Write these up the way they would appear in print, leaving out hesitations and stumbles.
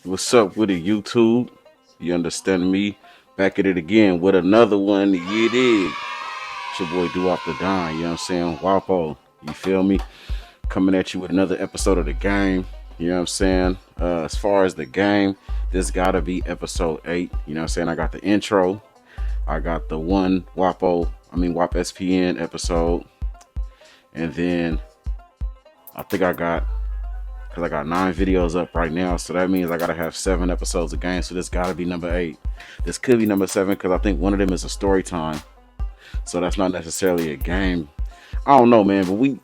What's up with it, YouTube? You understand me? Back at it again with another one. You dig? It's your boy Do Off the Dime. You know what I'm saying? Wapo. You feel me? Coming at you with another episode of the game. You know what I'm saying? As far as the game, this gotta be episode 8. You know what I'm saying? I got the intro. I got the one WAP SPN episode. And then I think because I got 9 videos up right now, so that means I gotta have 7 episodes of game. So this gotta be number 8. This could be number 7 because I think one of them is a story time, so that's not necessarily a game. I don't know, man, but we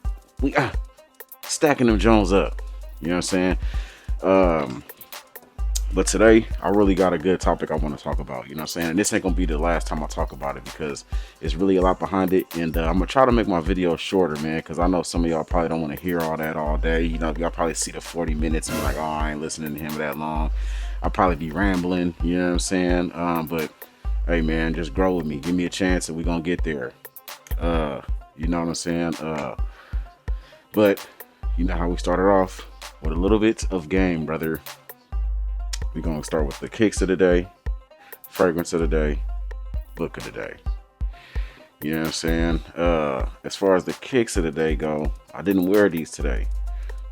stacking them Jones up. You know what I'm saying? Um, but today I really got a good topic I want to talk about. You know what I'm saying? And this ain't gonna be the last time I talk about it because it's really a lot behind it. And I'm gonna try to make my video shorter, man, because I know some of y'all probably don't want to hear all that all day. You know, y'all probably see the 40 minutes and be like, oh, I ain't listening to him that long. I'll probably be rambling. You know what I'm saying? But hey, man, just grow with me. Give me a chance, and we gonna get there. You know what I'm saying? But you know how we started off with a little bit of game, brother. We're going to start with the kicks of the day, fragrance of the day, book of the day. You know what I'm saying? As far as the kicks of the day go, I didn't wear these today.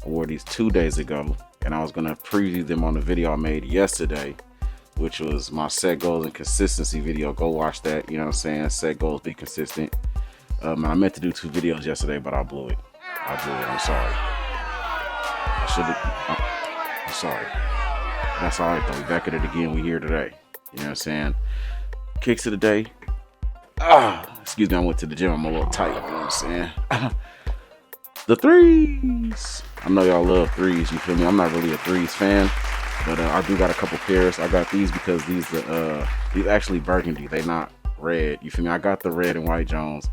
I wore these 2 days ago, and I was going to preview them on the video I made yesterday, which was my set goals and consistency video. Go watch that. You know what I'm saying? Set goals, be consistent. I meant to do 2 videos yesterday, but I blew it. I'm sorry. I should have. I'm sorry. That's all right though. We back at it again. We here today. You know what I'm saying? Kicks of the day. Excuse me. I went to the gym. I'm a little tight. You know what I'm saying? The threes. I know y'all love threes. You feel me? I'm not really a threes fan, but I do got a couple pairs. I got these because these actually burgundy. They not red. You feel me? I got the red and white Jones.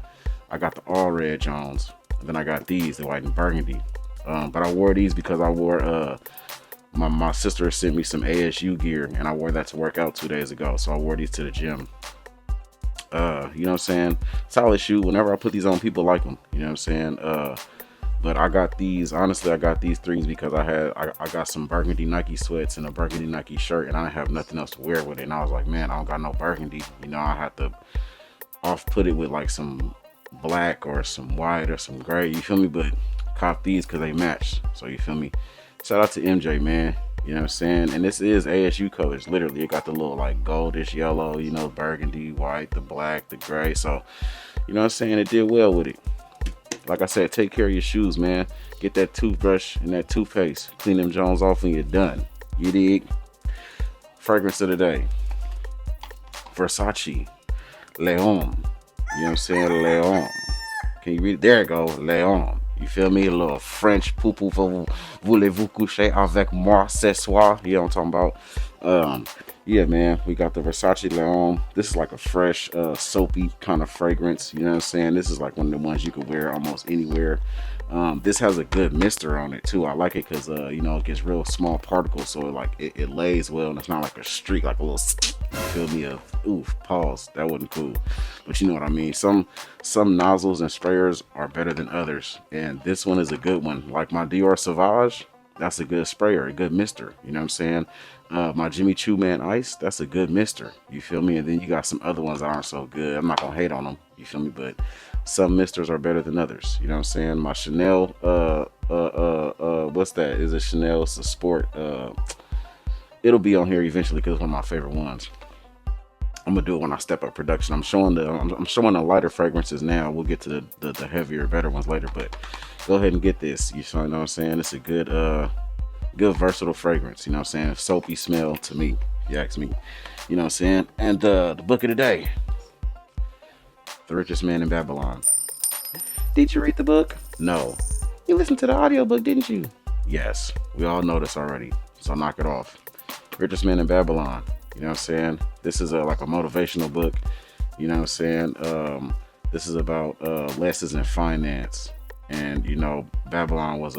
I got the all red Jones. And then I got these, the white and burgundy. But I wore these because I wore my sister sent me some ASU gear, and I wore that to work out 2 days ago. So I wore these to the gym. You know what I'm saying? Solid shoe. Whenever I put these on, people like them. You know what I'm saying? But I got these. Honestly, I got these threes because I got some burgundy Nike sweats and a burgundy Nike shirt, and I didn't have nothing else to wear with it. And I was like, man, I don't got no burgundy. You know, I had to put it with like some black or some white or some gray. You feel me? But cop these because they match. So you feel me? Shout out to MJ, man. You know what I'm saying? And this is ASU colors. Literally, it got the little like goldish yellow, you know, burgundy, white, the black, the gray. So, you know what I'm saying? It did well with it. Like I said, take care of your shoes, man. Get that toothbrush and that toothpaste. Clean them Jones off when you're done. You dig? Fragrance of the day. Versace. Le Homme. You know what I'm saying? Le Homme. Can you read it? There it goes. Le Homme. You feel me? A little French poupou for voulez-vous coucher avec moi ce soir? You know what I'm talking about? Yeah, man. We got the Versace Le Homme. This is like a fresh, soapy kind of fragrance. You know what I'm saying? This is like one of the ones you could wear almost anywhere. This has a good mister on it too. I like it because you know, it gets real small particles, so it lays well, and it's not like a streak, like a little. You feel me? Of oof, pause. That wasn't cool, but you know what I mean. Some nozzles and sprayers are better than others, and this one is a good one. Like my Dior Sauvage, that's a good sprayer, a good mister. You know what I'm saying? My Jimmy Choo Man Ice, that's a good mister. You feel me? And then you got some other ones that aren't so good. I'm not gonna hate on them. You feel me? But some misters are better than others. You know what I'm saying? My Chanel, what's that? Is it Chanel? It's a sport. It'll be on here eventually because it's one of my favorite ones. I'm gonna do it when I step up production. I'm showing the lighter fragrances now. We'll get to the heavier, better ones later. But go ahead and get this. You know what I'm saying? It's a good versatile fragrance. You know what I'm saying? Soapy smell to me. If you ask me. You know what I'm saying? And the book of the day. The Richest Man in Babylon. Did you read the book? No. You listened to the audiobook, didn't you? Yes. We all know this already. So knock it off. Richest Man in Babylon. You know what I'm saying? This is like a motivational book. You know what I'm saying? This is about lessons in finance. And, you know, Babylon was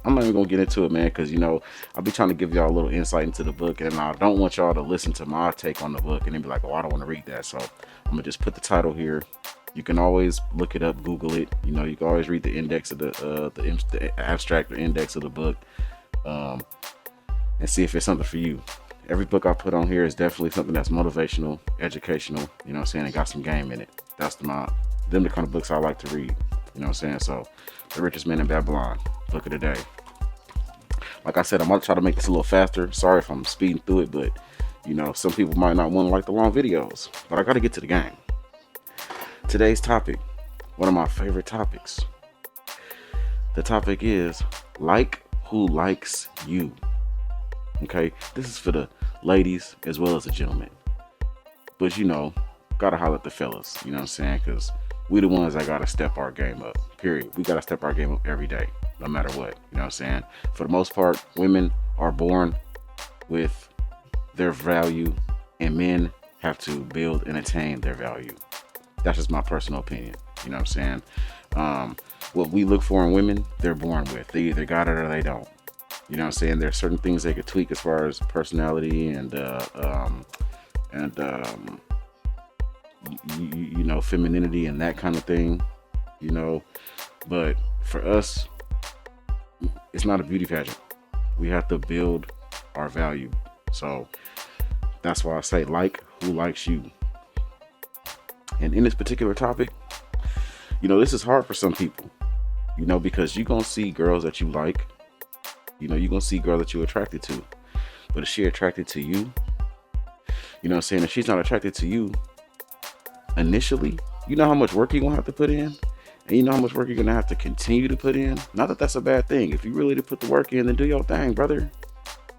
I'm not even gonna get into it, man, because you know I'll be trying to give y'all a little insight into the book, and I don't want y'all to listen to my take on the book and then be like, oh, I don't want to read that. So I'm gonna just put the title here. You can always look it up, Google it. You know, you can always read the index of the abstract or index of the book. and see if it's something for you. Every book I put on here is definitely something that's motivational, educational, you know what I'm saying, and got some game in it. That's them the kind of books I like to read. You know what I'm saying? So, The Richest Man in Babylon, book of the day. Like I said, I'm gonna try to make this a little faster. Sorry if I'm speeding through it, but some people might not want to like the long videos. But I gotta get to the game. Today's topic, one of my favorite topics. The topic is like who likes you. Okay, this is for the ladies as well as the gentlemen. But gotta holler at the fellas, you know what I'm saying? Because we the ones that gotta step our game up, period. We gotta step our game up every day, no matter what, you know what I'm saying? For the most part, women are born with their value, and men have to build and attain their value. That's just my personal opinion, you know what I'm saying? What we look for in women, they're born with. They either got it or they don't. You know what I'm saying? There's certain things they could tweak as far as personality and femininity and that kind of thing, But for us, it's not a beauty pageant. We have to build our value. So that's why I say like who likes you. And in this particular topic, this is hard for some people, because you're going to see girls that you like. You're going to see girls that you're attracted to. But is she attracted to you? You know what I'm saying? If she's not attracted to you initially, you know how much work you're going to have to put in? And you know how much work you're going to have to continue to put in? Not that that's a bad thing. If you really to put the work in, then do your thing, brother.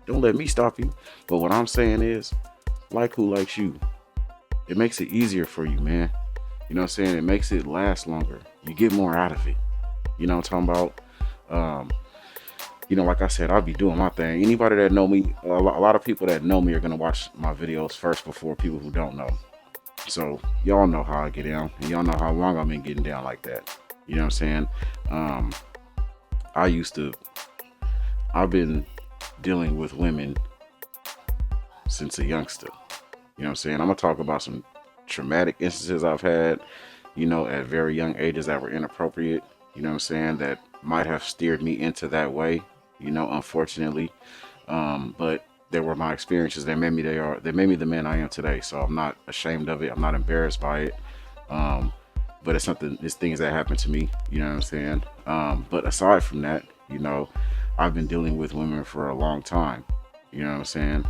Don't let me stop you. But what I'm saying is, like who likes you. It makes it easier for you, man. You know what I'm saying? It makes it last longer. You get more out of it. You know what I'm talking about? Like I said, I'll be doing my thing. Anybody that know me, a lot of people that know me are going to watch my videos first before people who don't know. So y'all know how I get down, and y'all know how long I've been getting down like that. You know what I'm saying? I've been dealing with women since a youngster. You know what I'm saying? I'm going to talk about some traumatic instances I've had, at very young ages that were inappropriate, you know what I'm saying, that might have steered me into that way, unfortunately. But they were my experiences that made me the man I am today. So I'm not ashamed of it. I'm not embarrassed by it. But it's things that happened to me, you know what I'm saying? But aside from that, I've been dealing with women for a long time, you know what I'm saying?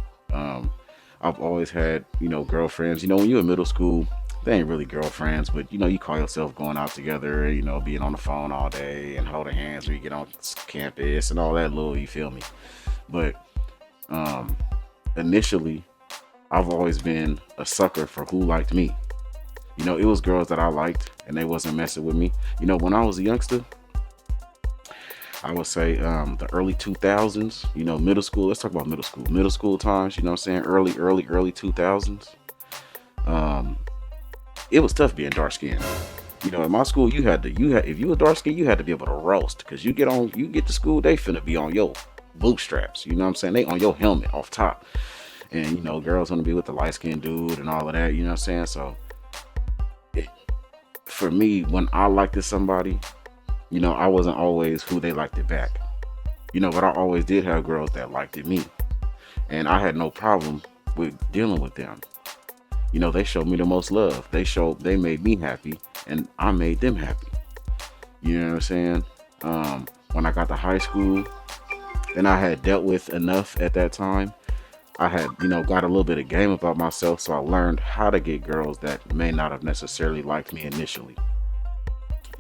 I've always had, girlfriends. When you're in middle school, they ain't really girlfriends, but you call yourself going out together, being on the phone all day and holding hands when you get on campus and all that little, you feel me? But initially, I've always been a sucker for who liked me. It was girls that I liked and they wasn't messing with me. When I was a youngster, I would say the early 2000s, middle school. Let's talk about middle school times, you know what I'm saying? Early 2000s. It was tough being dark skinned. In my school, if you were dark skinned, you had to be able to roast, because you get to school, they finna be on your bootstraps. You know what I'm saying? They on your helmet off top. And, girls want to be with the light skinned dude and all of that, you know what I'm saying? So for me, when I liked somebody, I wasn't always who they liked it back. But I always did have girls that liked it me. And I had no problem with dealing with them. They showed me the most love. They made me happy, and I made them happy. You know what I'm saying? When I got to high school, and I had dealt with enough at that time, I had, got a little bit of game about myself, so I learned how to get girls that may not have necessarily liked me initially.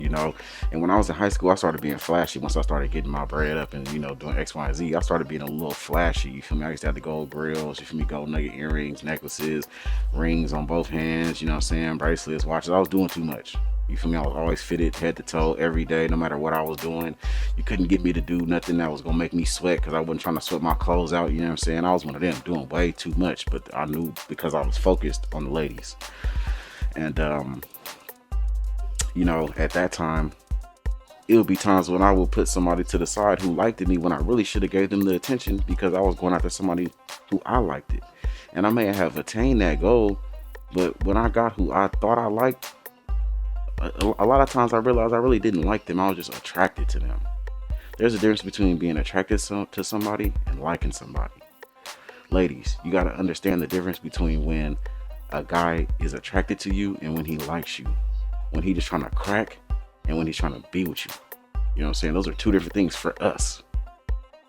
And when I was in high school, I started being flashy. Once I started getting my bread up and, doing X, Y, and Z, I started being a little flashy. You feel me? I used to have the gold grills, you feel me? Gold nugget earrings, necklaces, rings on both hands, you know what I'm saying? Bracelets, watches. I was doing too much. You feel me? I was always fitted head to toe every day, no matter what I was doing. You couldn't get me to do nothing that was going to make me sweat, because I wasn't trying to sweat my clothes out, you know what I'm saying? I was one of them doing way too much, but I knew, because I was focused on the ladies. And, at that time, it would be times when I would put somebody to the side who liked me when I really should have gave them the attention, because I was going after somebody who I liked it. And I may have attained that goal, but when I got who I thought I liked, a lot of times I realized I really didn't like them. I was just attracted to them. There's a difference between being attracted to somebody and liking somebody. Ladies, you got to understand the difference between when a guy is attracted to you and when he likes you. When he just trying to crack and when he's trying to be with you. You know what I'm saying? Those are two different things for us.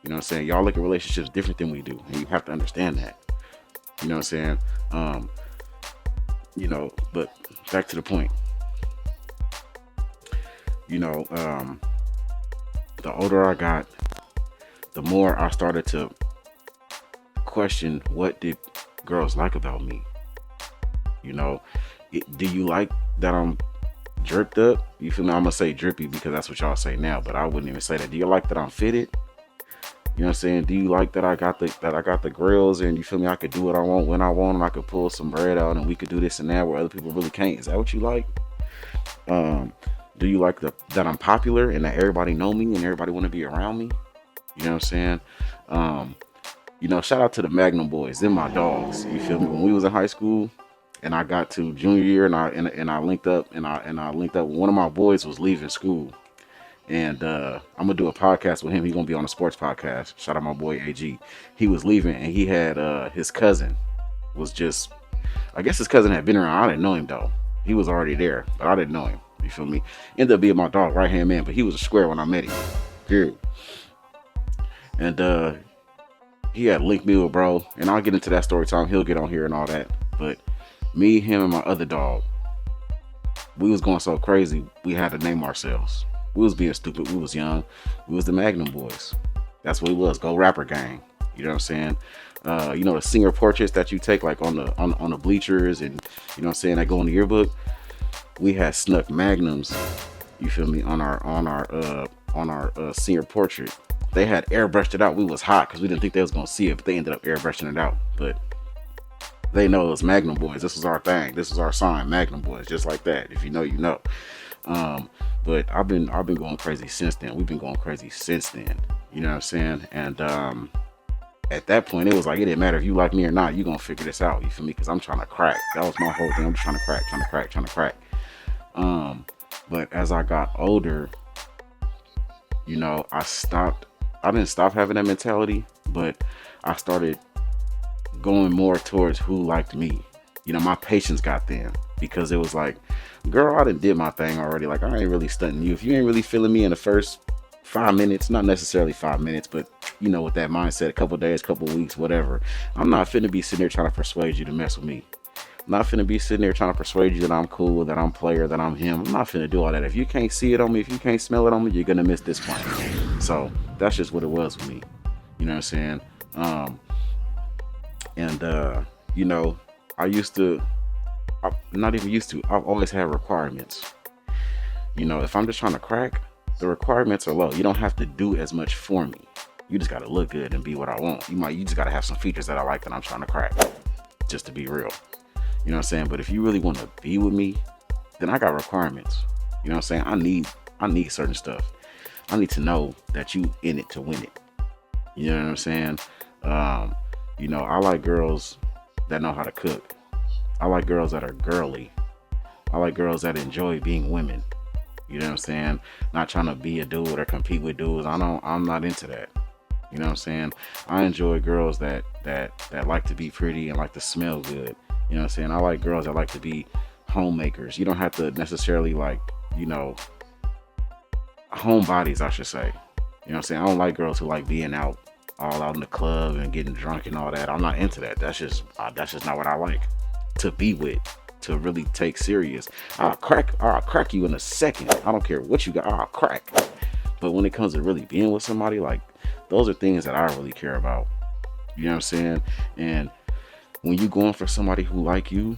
You know what I'm saying? Y'all look at relationships different than we do, and you have to understand that. You know what I'm saying? Um, but back to the point. You know, the older I got, the more I started to question what did girls like about me. You know, do you like that I'm dripped up? You feel me? I'm gonna say drippy because that's what y'all say now, but I wouldn't even say that. Do you like that I'm fitted? You know what I'm saying? Do you like that I got the grills and you feel me? I could do what I want when I want and I could pull some bread out and we could do this and that where other people really can't. Is that what you like? Um, do you like that I'm popular and that everybody know me and everybody want to be around me? You know what I'm saying? Um, Shout out to the Magnum boys. Them my dogs. You feel me? When we was in high school and I got to junior year and I linked up and I linked up. One of my boys was leaving school and I'm gonna do a podcast with him. He's gonna be on a sports podcast. Shout out my boy AG. He was leaving and he had his cousin was just. I guess his cousin had been around. I didn't know him though. He was already there, but I didn't know him. You feel me? Ended up being my dog right hand man, but he was a square when I met him. Period. And he had linked me with bro, and I'll get into that story time. He'll get on here and all that. But me, him, and my other dog, we was going so crazy. We had to name ourselves. We was being stupid. We was young. We was the Magnum Boys. That's what we was. Go rapper gang. You know what I'm saying? The singer portraits that you take like on the bleachers and you know what I'm saying that go in the yearbook. We had snuck Magnums. You feel me on our senior portrait. They had airbrushed it out. We was hot because we didn't think they was gonna see it, but they ended up airbrushing it out. But they know it was Magnum Boys. This was our thing. This was our sign, Magnum Boys, just like that. If you know, you know. But I've been going crazy since then. We've been going crazy since then. You know what I'm saying? And at that point, it was like it didn't matter if you like me or not. You gonna figure this out. You feel me? Because I'm trying to crack. That was my whole thing. I'm just trying to crack. But as I got older, I didn't stop having that mentality, but I started going more towards who liked me. My patience got thin because it was like, girl, I done did my thing already. Like, I ain't really stunting you. If you ain't really feeling me in the first 5 minutes, not necessarily 5 minutes, but with that mindset, a couple days, couple weeks, whatever. I'm not finna be sitting there trying to persuade you to mess with me. I'm not finna be sitting there trying to persuade you that I'm cool, that I'm player, that I'm him. I'm not finna do all that. If you can't see it on me, if you can't smell it on me, you're gonna miss this point. So that's just what it was with me. You know what I'm saying? I've always had requirements. If I'm just trying to crack, the requirements are low. You don't have to do as much for me. You just gotta look good and be what I want. You just gotta have some features that I like that I'm trying to crack. Just to be real. You know what I'm saying? But if you really want to be with me, then I got requirements. You know what I'm saying? I need certain stuff. I need to know that you in it to win it. You know what I'm saying? I like girls that know how to cook. I like girls that are girly. I like girls that enjoy being women. You know what I'm saying? Not trying to be a dude or compete with dudes. I'm not into that. You know what I'm saying? I enjoy girls that like to be pretty and like to smell good. You know what I'm saying? I like girls that like to be homemakers. You don't have to necessarily homebodies, I should say. You know what I'm saying? I don't like girls who like being out all out in the club and getting drunk and all that. I'm not into that. That's just not what I like to be with, to really take serious. I'll crack you in a second. I don't care what you got. I'll crack. But when it comes to really being with somebody, like, those are things that I really care about. You know what I'm saying? And when you going for somebody who like you,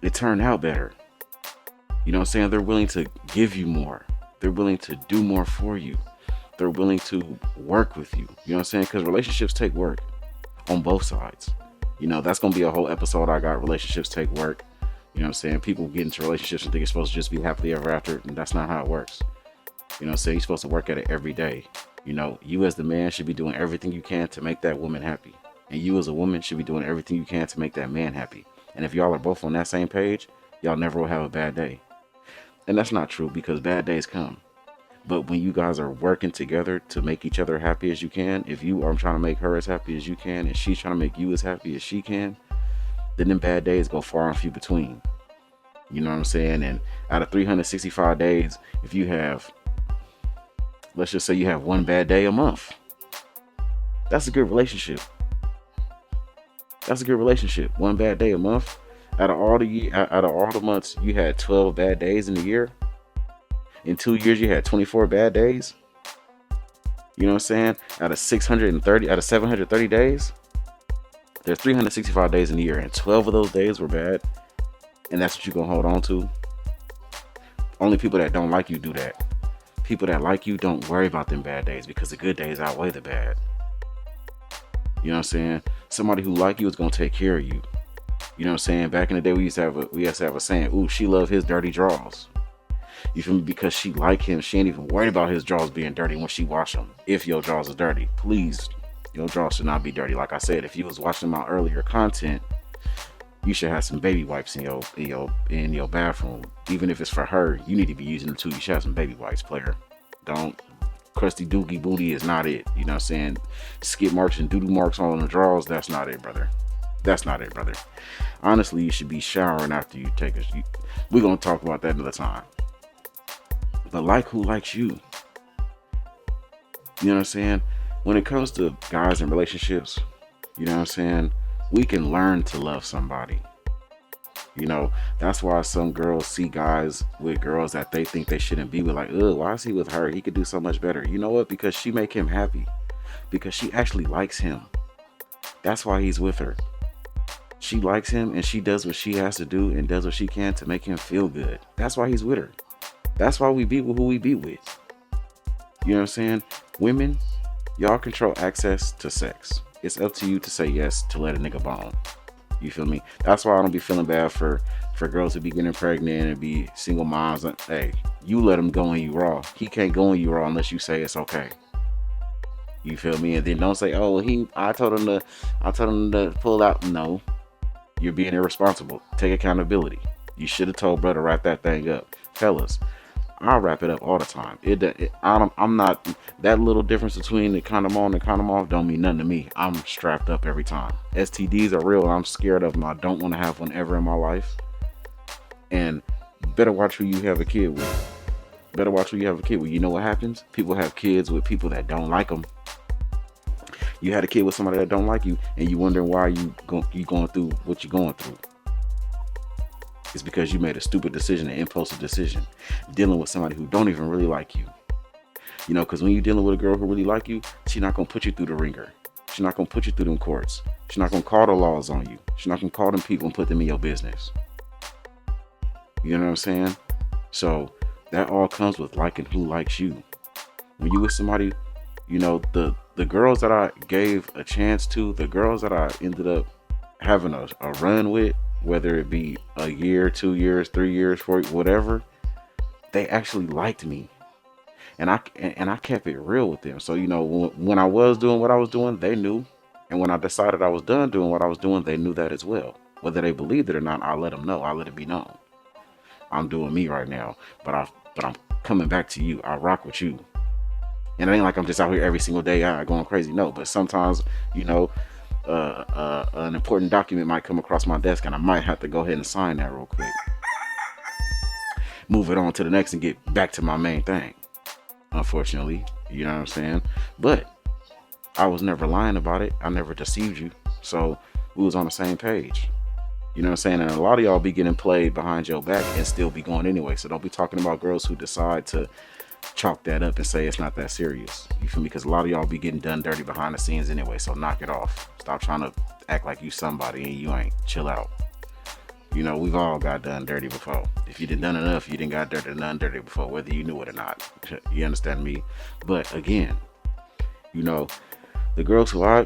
it turned out better. You know what I'm saying? They're willing to give you more. They're willing to do more for you. They're willing to work with you. You know what I'm saying? Because relationships take work on both sides. That's going to be a whole episode I got. Relationships take work. You know what I'm saying? People get into relationships and think it's supposed to just be happily ever after, and that's not how it works. You know what I'm saying? You're supposed to work at it every day. You as the man should be doing everything you can to make that woman happy. And you as a woman should be doing everything you can to make that man happy. And if y'all are both on that same page, y'all never will have a bad day. And that's not true because bad days come. But when you guys are working together to make each other happy as you can, if you are trying to make her as happy as you can and she's trying to make you as happy as she can, then them bad days go far and few between. You know what I'm saying? And out of 365 days, if you have, let's just say you have one bad day a month, that's a good relationship. That's a good relationship. One bad day a month. Out of all the months, you had 12 bad days in a year. In 2 years, you had 24 bad days. You know what I'm saying? Out of 730 days, there's 365 days in a year, and 12 of those days were bad. And that's what you're gonna hold on to. Only people that don't like you do that. People that like you don't worry about them bad days because the good days outweigh the bad. You know what I'm saying? Somebody who like you is gonna take care of you. You know what I'm saying? Back in the day, we used to have a saying, "Ooh, she love his dirty drawers." You feel me? Because she like him, she ain't even worried about his drawers being dirty when she wash them. If your drawers is dirty, please, your drawers should not be dirty. Like I said, if you was watching my earlier content, you should have some baby wipes in your bathroom. Even if it's for her, you need to be using them too. You should have some baby wipes, player. Don't crusty dookie booty is not it. You know what I'm saying? Skip marks and doodoo marks all in the drawers, that's not it, brother. That's not it, brother. Honestly, you should be showering after you take a. We're gonna talk about that another time. But like who likes you? You know what I'm saying? When it comes to guys and relationships, you know what I'm saying? We can learn to love somebody. You know, that's why some girls see guys with girls that they think they shouldn't be with, like, ugh, why is he with her? He could do so much better. You know what? Because she make him happy. Because she actually likes him. That's why he's with her. She likes him and she does what she has to do and does what she can to make him feel good. That's why he's with her. That's why we be with who we be with. You know what I'm saying? Women, y'all control access to sex. It's up to you to say yes to let a nigga bone. You feel me? That's why I don't be feeling bad for girls who be getting pregnant and be single moms. Hey, you let him go in you raw. He can't go in you raw unless you say it's okay. You feel me? And then don't say, oh, I told him to pull out. No, you're being irresponsible. Take accountability. You should have told brother wrap that thing up. Fellas, I'll wrap it up all the time. I'm not, that little difference between the condom on and condom off don't mean nothing to me. I'm strapped up every time. STDs are real and I'm scared of them. I don't want to have one ever in my life. And better watch who you have a kid with. Better watch who you have a kid with. You know what happens? People have kids with people that don't like them. You had a kid with somebody that don't like you and you wondering why you going through what you're going through. It's because you made a stupid decision, an impulsive decision, dealing with somebody who don't even really like you. You know, because when you're dealing with a girl who really like you, she's not going to put you through the ringer. She's not going to put you through them courts. She's not going to call the laws on you. She's not going to call them people and put them in your business. You know what I'm saying? So that all comes with liking who likes you. When you with somebody, you know, the girls that I gave a chance to, the girls that I ended up having a run with, whether it be a year, 2 years, 3 years, 4, whatever, they actually liked me. And I kept it real with them. So, you know, when I was doing what I was doing, they knew. And when I decided I was done doing what I was doing, they knew that as well. Whether they believed it or not, I let them know. I let it be known. I'm doing me right now, but I'm coming back to you. I rock with you. And it ain't like I'm just out here every single day going crazy. No, but sometimes, you know, an important document might come across my desk and I might have to go ahead and sign that real quick. Move it on to the next and get back to my main thing. Unfortunately, you know what I'm saying? But I was never lying about it. I never deceived you. So we was on the same page. You know what I'm saying? And a lot of y'all be getting played behind your back and still be going anyway. So don't be talking about girls who decide to chalk that up and say it's not that serious. You feel me? Because a lot of y'all be getting done dirty behind the scenes anyway. So knock it off. Stop trying to act like you somebody and you ain't. Chill out. You know, we've all got done dirty before. If you didn't done enough, you didn't got done dirty before, whether you knew it or not. You understand me? But again, you know, the girls who I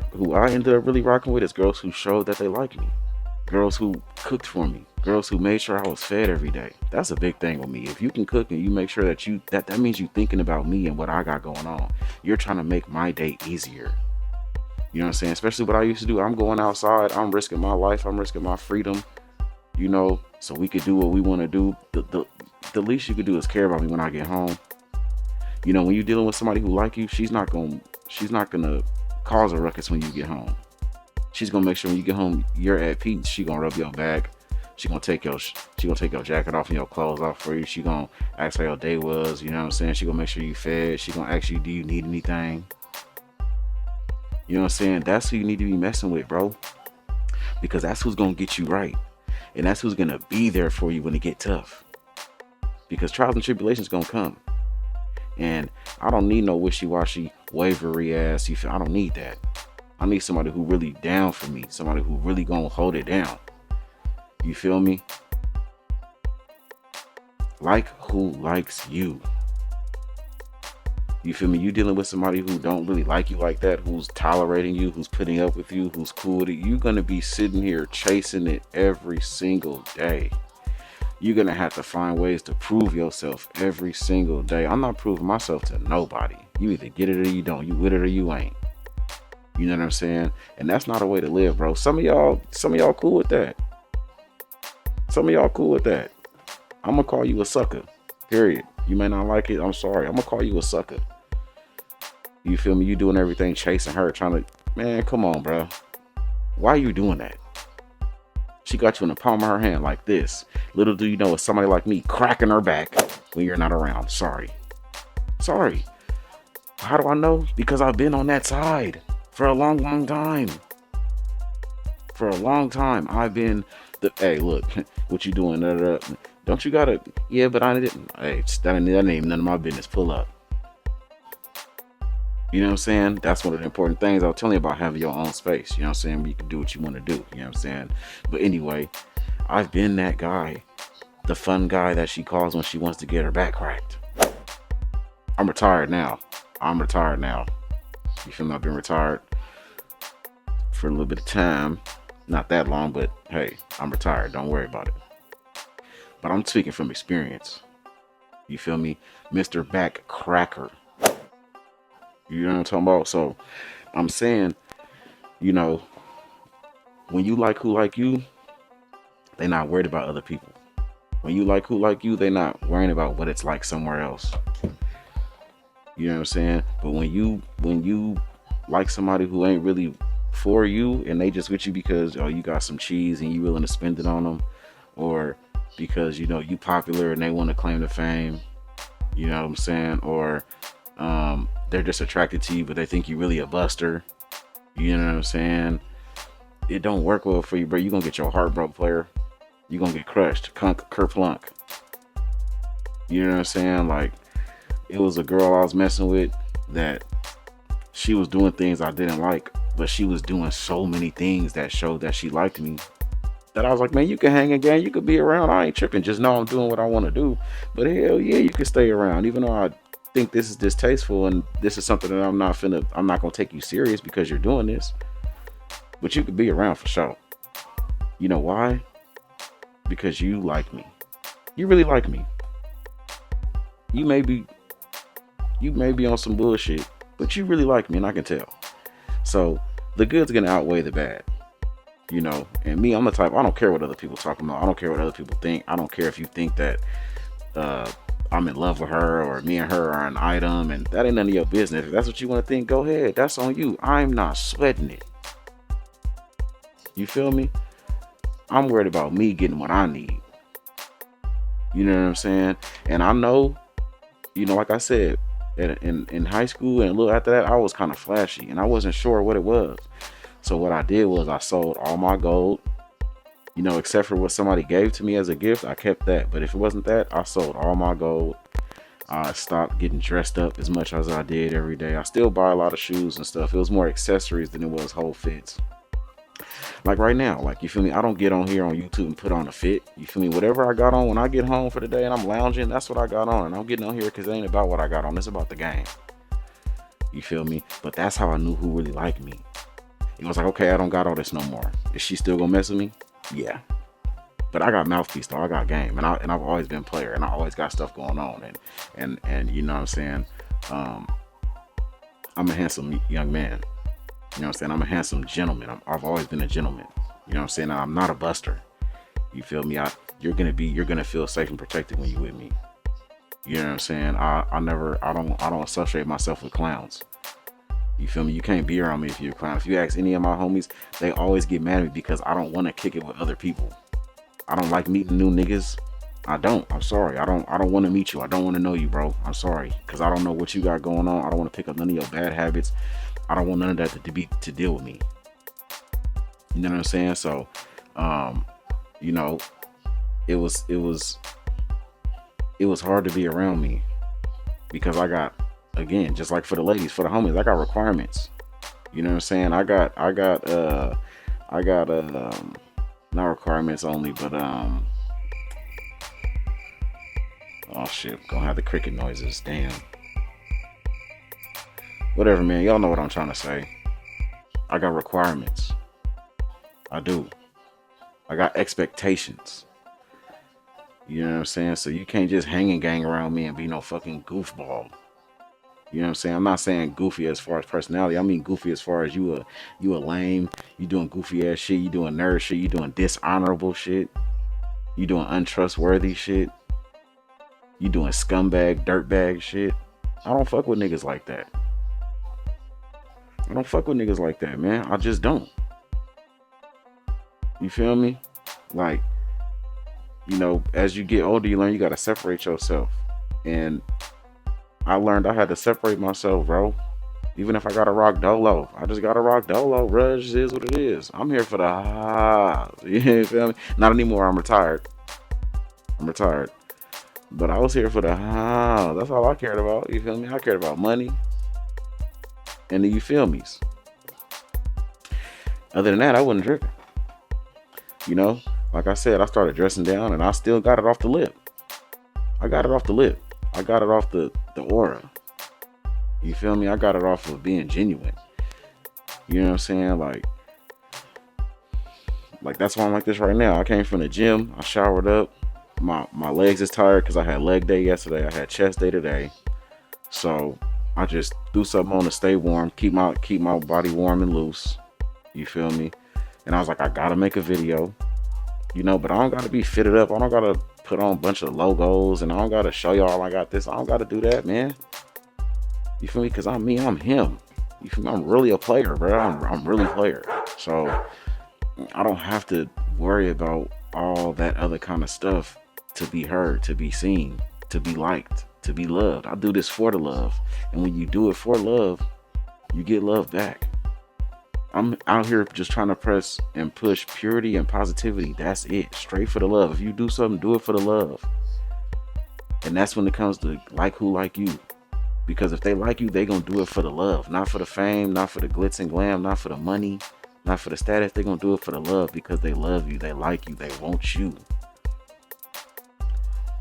ended up really rocking with is girls who showed that they like me. Girls who cooked for me. Girls who made sure I was fed every day. That's a big thing with me. If you can cook and you make sure that that means you thinking about me and what I got going on. You're trying to make my day easier. You know what I'm saying? Especially what I used to do. I'm going outside. I'm risking my life. I'm risking my freedom. You know, so we could do what we want to do. The least you could do is care about me when I get home. You know, when you're dealing with somebody who like you, she's not gonna cause a ruckus when you get home. She's gonna make sure when you get home you're at peace. She gonna rub your back. She gonna take your jacket off and your clothes off for you. She gonna ask how your day was. You know what I'm saying? She gonna make sure you fed. She gonna ask you, do you need anything? You know what I'm saying? That's who you need to be messing with, bro. Because that's who's gonna get you right, and that's who's gonna be there for you when it get tough. Because trials and tribulations gonna come, and I don't need no wishy-washy, wavery ass. I don't need that. I need somebody who really down for me. Somebody who really gonna hold it down. You feel me? Like who likes you. You feel me? You dealing with somebody who don't really like you like that, who's tolerating you, who's putting up with you, who's cool with it. You're gonna be sitting here chasing it every single day. You're gonna have to find ways to prove yourself every single day. I'm not proving myself to nobody. You either get it or you don't. You with it or you ain't. You know what I'm saying? And that's not a way to live, bro. Some of y'all cool with that. Some of y'all cool with that. I'm gonna call you a sucker. Period. You may not like it. I'm sorry. I'm gonna call you a sucker. You feel me? You doing everything chasing her, trying to, man, come on, bro. Why are you doing that? She got you in the palm of her hand like this. Little do you know it's somebody like me cracking her back when you're not around. Sorry. Sorry. How do I know? Because I've been on that side for a long, long time. For a long time. I've been hey, look, what you doing? Don't you gotta, yeah, but I didn't. Hey, that ain't none of my business. Pull up. You know what I'm saying? That's one of the important things I was telling you about, having your own space. You know what I'm saying? You can do what you want to do. You know what I'm saying? But anyway, I've been that guy, the fun guy that she calls when she wants to get her back cracked. I'm retired now. You feel me? I've been retired for a little bit of time. Not that long, but hey, I'm retired. Don't worry about it. But I'm speaking from experience. You feel me? Mr. Back Cracker. You know what I'm talking about? So I'm saying, you know, when you like who like you, they not worried about other people. When you like who like you, they not worrying about what it's like somewhere else. You know what I'm saying? But when you like somebody who ain't really for you, and they just with you because, oh, you got some cheese and you willing to spend it on them, or because, you know, you popular and they want to claim the fame, you know what I'm saying? Or they're just attracted to you, but they think you really a buster. You know what I'm saying? It don't work well for you, bro. You're gonna get your heart broke, player. You're gonna get crushed. Kerplunk. You know what I'm saying? Like, it was a girl I was messing with that she was doing things I didn't like, but she was doing so many things that showed that she liked me, that I was like, man, you can hang again, you could be around. I ain't tripping. Just know I'm doing what I want to do. But hell yeah, you can stay around, even though I think this is distasteful and this is something that I'm not gonna take you serious because you're doing this. But you could be around for sure. You know why? Because you like me. You really like me. You may be on some bullshit, but you really like me, and I can tell. So the good's gonna outweigh the bad. You know, and me, I'm the type, I don't care what other people talking about. I don't care what other people think. I don't care if you think that I'm in love with her, or me and her are an item, and that ain't none of your business. If that's what you want to think, go ahead. That's on you. I'm not sweating it. You feel me? I'm worried about me getting what I need. You know what I'm saying? And I know, you know, like I said, in high school and a little after that, I was kind of flashy and I wasn't sure what it was. So what I did was I sold all my gold, you know, except for what somebody gave to me as a gift. I kept that. But if it wasn't that, I sold all my gold. I stopped getting dressed up as much as I did every day. I still buy a lot of shoes and stuff. It was more accessories than it was whole fits. Like right now, like, you feel me? I don't get on here on YouTube and put on a fit. You feel me? Whatever I got on when I get home for the day and I'm lounging, that's what I got on. And I'm getting on here because it ain't about what I got on. It's about the game. You feel me? But that's how I knew who really liked me. It was like, okay, I don't got all this no more. Is she still gonna mess with me? Yeah. But I got mouthpiece though. I got game, and I've always been a player, and I always got stuff going on, and you know what I'm saying. I'm a handsome young man. You know what I'm saying? I'm a handsome gentleman. I've always been a gentleman. You know what I'm saying? I'm not a buster. You feel me? You're gonna feel safe and protected when you're with me. You know what I'm saying? I don't associate myself with clowns. You feel me? You can't be around me if you're a clown. If you ask any of my homies, they always get mad at me because I don't want to kick it with other people. I don't like meeting new niggas. I don't. I'm sorry. I don't want to meet you. I don't want to know you, bro. I'm sorry. Cause I don't know what you got going on. I don't want to pick up none of your bad habits. I don't want none of that to deal with me. You know what I'm saying? So, um, you know, it was it was it was hard to be around me because I got, again, just like for the ladies, for the homies, I got requirements. You know what I'm saying? I got not requirements only, but oh shit, gonna have the cricket noises. Damn. Whatever, man. Y'all know what I'm trying to say. I got requirements. I do. I got expectations. You know what I'm saying? So you can't just hang and gang around me and be no fucking goofball. You know what I'm saying? I'm not saying goofy as far as personality. I mean goofy as far as you a lame, you doing goofy ass shit, you doing nerd shit, you doing dishonorable shit, you doing untrustworthy shit, you doing scumbag, dirtbag shit. I don't fuck with niggas like that. I don't fuck with niggas like that, man. I just don't. You feel me? Like, as you get older, you learn you gotta separate yourself. And I learned I had to separate myself, bro. Even if I gotta rock dolo, I just gotta rock dolo, bro. It just is what it is. I'm here for the you feel me? Not anymore. I'm retired. I'm retired. But I was here for the That's all I cared about. You feel me? I cared about money and the you feel me's. Other than that, I wasn't tripping. You know, like I said, I started dressing down, and I still got it off the lip. I got it off the lip. I got it off the aura. You feel me? I got it off of being genuine. You know what I'm saying? Like that's why I'm like this right now. I came from the gym. I showered up. My legs is tired because I had leg day yesterday. I had chest day today. So I just threw something on to stay warm, keep my body warm and loose. You feel me? And I was like, I gotta make a video. But I don't gotta be fitted up. I don't gotta put on a bunch of logos, and I don't gotta show y'all I got this. I don't gotta do that, man. You feel me? Because I'm me, I'm him. You feel me? I'm really a player, bro. I'm really a player. So I don't have to worry about all that other kind of stuff to be heard, to be seen, to be liked, to be loved. I do this for the love. And when you do it for love, you get love back. I'm out here just trying to press and push purity and positivity. That's it. Straight for the love. If you do something, do it for the love. And that's when it comes to like who like you. Because if they like you, they gonna do it for the love. Not for the fame, not for the glitz and glam, not for the money, not for the status. They gonna do it for the love because they love you, they like you, they want you.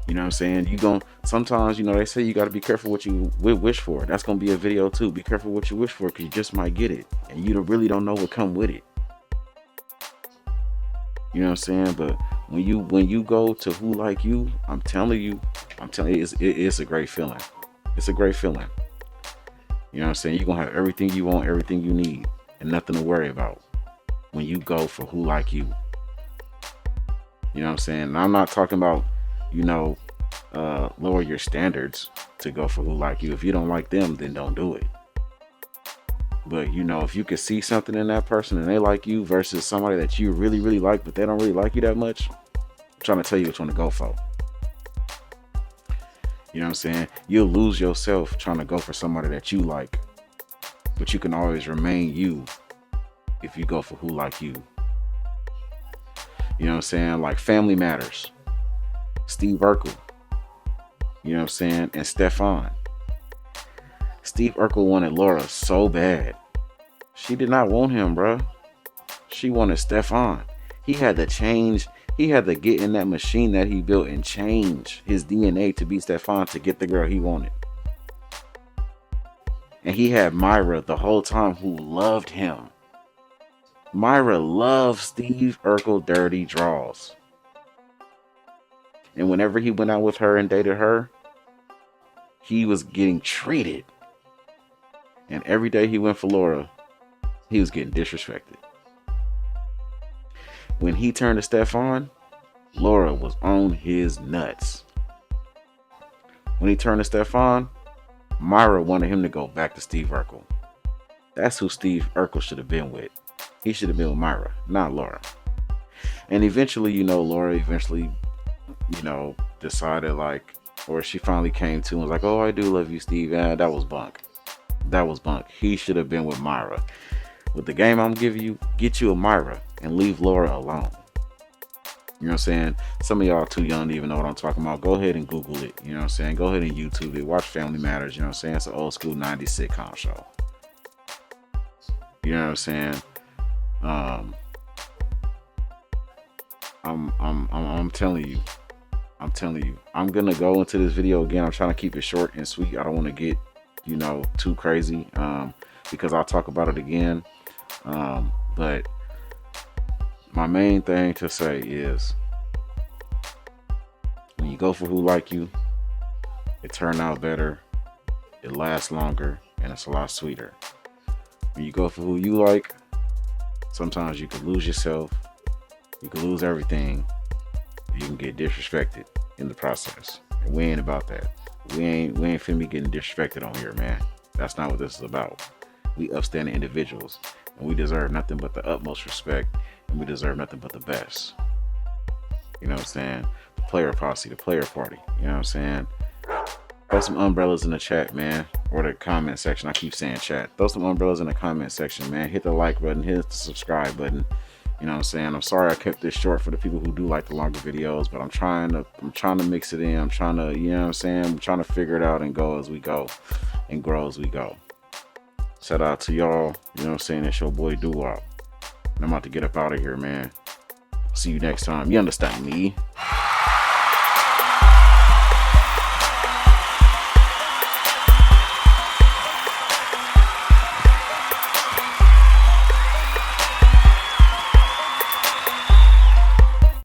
You know what I'm saying? Sometimes, they say you got to be careful what you wish for. That's going to be a video too. Be careful what you wish for because you just might get it. And you really don't know what come with it. You know what I'm saying? But when you go to who like you, I'm telling you, it's a great feeling. It's a great feeling. You know what I'm saying? You're going to have everything you want, everything you need, and nothing to worry about when you go for who like you. You know what I'm saying? And I'm not talking about, lower your standards to go for who like you. If you don't like them, then don't do it. But if you can see something in that person and they like you versus somebody that you really, really like, but they don't really like you that much, I'm trying to tell you which one to go for. You know what I'm saying? You'll lose yourself trying to go for somebody that you like, but you can always remain you if you go for who like you. You know what I'm saying? Like Family Matters. Steve Urkel, you know what I'm saying, and Stefan. Steve Urkel wanted Laura so bad. She did not want him, bruh. She wanted Stefan. He had to get in that machine that he built and change his DNA to be Stefan to get the girl he wanted. And he had Myra the whole time who loved him. Myra loved Steve Urkel dirty draws. And whenever he went out with her and dated her, he was getting treated. And every day he went for Laura, he was getting disrespected. When he turned to Stefan, Laura was on his nuts. When he turned to Stefan, Myra wanted him to go back to Steve Urkel. That's who Steve Urkel should have been with. He should have been with Myra, not Laura. And eventually, Laura decided like, or she finally came to and was like, oh, I do love you, Steve. Yeah, that was bunk. That was bunk. He should have been with Myra. With the game I'm giving you, get you a Myra and leave Laura alone. You know what I'm saying? Some of y'all too young to even know what I'm talking about. Go ahead and Google it. You know what I'm saying? Go ahead and YouTube it. Watch Family Matters. You know what I'm saying? It's an old school 90s sitcom show. You know what I'm saying? I'm telling you. I'm gonna go into this video again. I'm trying to keep it short and sweet. I don't want to get, too crazy. Because I'll talk about it again. But my main thing to say is, when you go for who like you, it turns out better, it lasts longer, and it's a lot sweeter. When you go for who you like, sometimes you can lose yourself, you can lose everything, you can get disrespected in the process. And we ain't about that. We ain't finna be getting disrespected on here, man. That's not what this is about. We upstanding individuals, and we deserve nothing but the utmost respect, and we deserve nothing but the best. You know what I'm saying? The player posse, the player party. You know what I'm saying? Throw some umbrellas in the chat, man, or the comment section. I keep saying chat. Throw some umbrellas in the comment section, man. Hit the like button, hit the subscribe button. You know what I'm saying? I'm sorry I kept this short for the people who do like the longer videos, but I'm trying to mix it in. I'm trying to, you know what I'm saying? I'm trying to figure it out and go as we go and grow as we go. Shout out to y'all. You know what I'm saying? It's your boy Doo-Wop. I'm about to get up out of here, man. See you next time. You understand me?